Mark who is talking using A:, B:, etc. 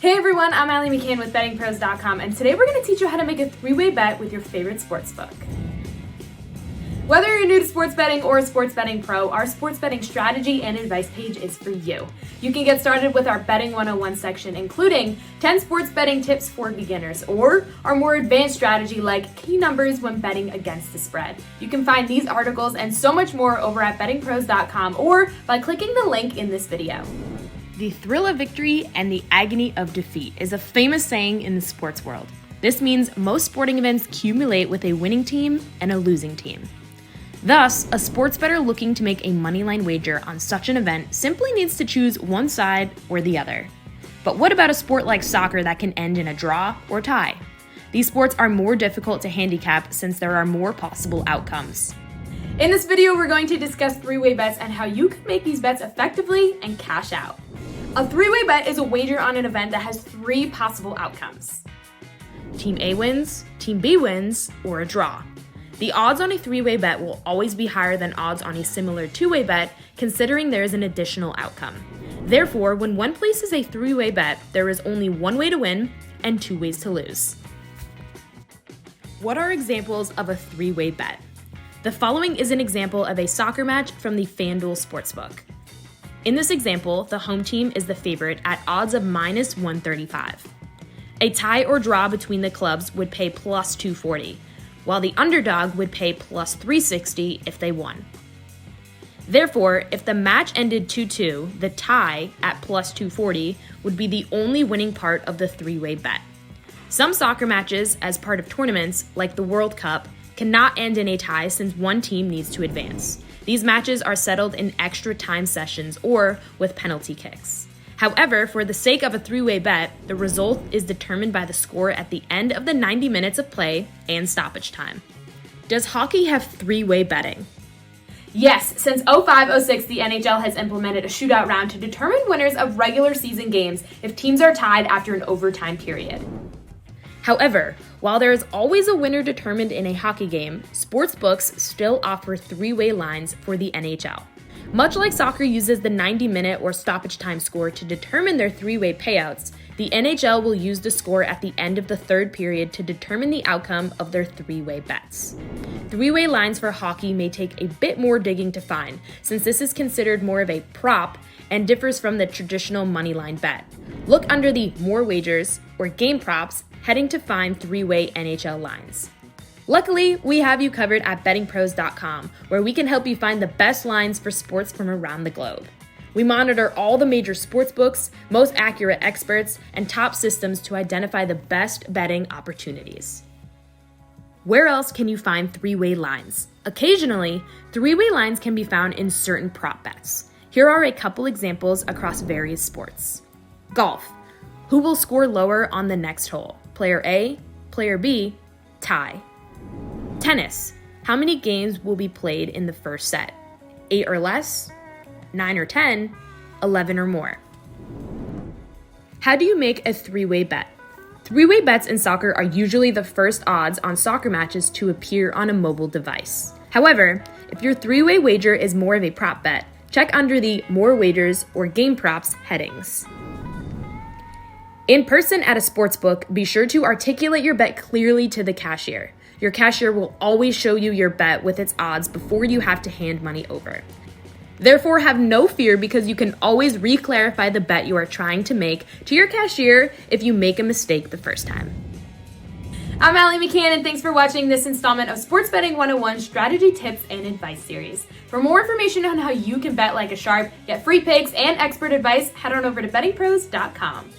A: Hey everyone, I'm Allie McCann with BettingPros.com, and today we're going to teach you how to make a three-way bet with your favorite sportsbook. Whether you're new to sports betting or a sports betting pro, our sports betting strategy and advice page is for you. You can get started with our Betting 101 section, including 10 sports betting tips for beginners, or our more advanced strategy like key numbers when betting against the spread. You can find these articles and so much more over at BettingPros.com or by clicking the link in this video.
B: The thrill of victory and the agony of defeat is a famous saying in the sports world. This means most sporting events accumulate with a winning team and a losing team. Thus, a sports bettor looking to make a moneyline wager on such an event simply needs to choose one side or the other. But what about a sport like soccer that can end in a draw or tie? These sports are more difficult to handicap since there are more possible outcomes.
A: In this video, we're going to discuss three-way bets and how you can make these bets effectively and cash out. A three-way bet is a wager on an event that has three possible outcomes.
B: Team A wins, Team B wins, or a draw. The odds on a three-way bet will always be higher than odds on a similar two-way bet, considering there is an additional outcome. Therefore, when one places a three-way bet, there is only one way to win and two ways to lose. What are examples of a three-way bet? The following is an example of a soccer match from the FanDuel Sportsbook. In this example, the home team is the favorite at odds of minus 135. A tie or draw between the clubs would pay plus 240. While the underdog would pay plus 360 if they won. Therefore, if the match ended 2-2, the tie at plus 240 would be the only winning part of the three-way bet. Some soccer matches, as part of tournaments, like the World Cup, cannot end in a tie since one team needs to advance. These matches are settled in extra time sessions or with penalty kicks. However, for the sake of a three-way bet, the result is determined by the score at the end of the 90 minutes of play and stoppage time. Does hockey have three-way betting?
A: Yes, since 05-06, the NHL has implemented a shootout round to determine winners of regular season games if teams are tied after an overtime period.
B: However, while there is always a winner determined in a hockey game, sportsbooks still offer three-way lines for the NHL. Much like soccer uses the 90-minute or stoppage time score to determine their three-way payouts, the NHL will use the score at the end of the third period to determine the outcome of their three-way bets. Three-way lines for hockey may take a bit more digging to find, since this is considered more of a prop and differs from the traditional moneyline bet. Look under the More Wagers or Game Props heading to find three-way NHL lines. Luckily, we have you covered at BettingPros.com, where we can help you find the best lines for sports from around the globe. We monitor all the major sports books, most accurate experts, and top systems to identify the best betting opportunities. Where else can you find three-way lines? Occasionally, three-way lines can be found in certain prop bets. Here are a couple examples across various sports. Golf. Who will score lower on the next hole? Player A, player B, tie. Tennis. How many games will be played in the first set? 8 or less? 9 or 10? 11 or more? How do you make a three-way bet? Three-way bets in soccer are usually the first odds on soccer matches to appear on a mobile device. However, if your three-way wager is more of a prop bet, check under the More Wagers or Game Props headings. In person at a sportsbook, be sure to articulate your bet clearly to the cashier. Your cashier will always show you your bet with its odds before you have to hand money over. Therefore, have no fear because you can always re-clarify the bet you are trying to make to your cashier if you make a mistake the first time.
A: I'm Allie McCann, and thanks for watching this installment of Sports Betting 101 Strategy Tips and Advice Series. For more information on how you can bet like a sharp, get free picks and expert advice, head on over to BettingPros.com.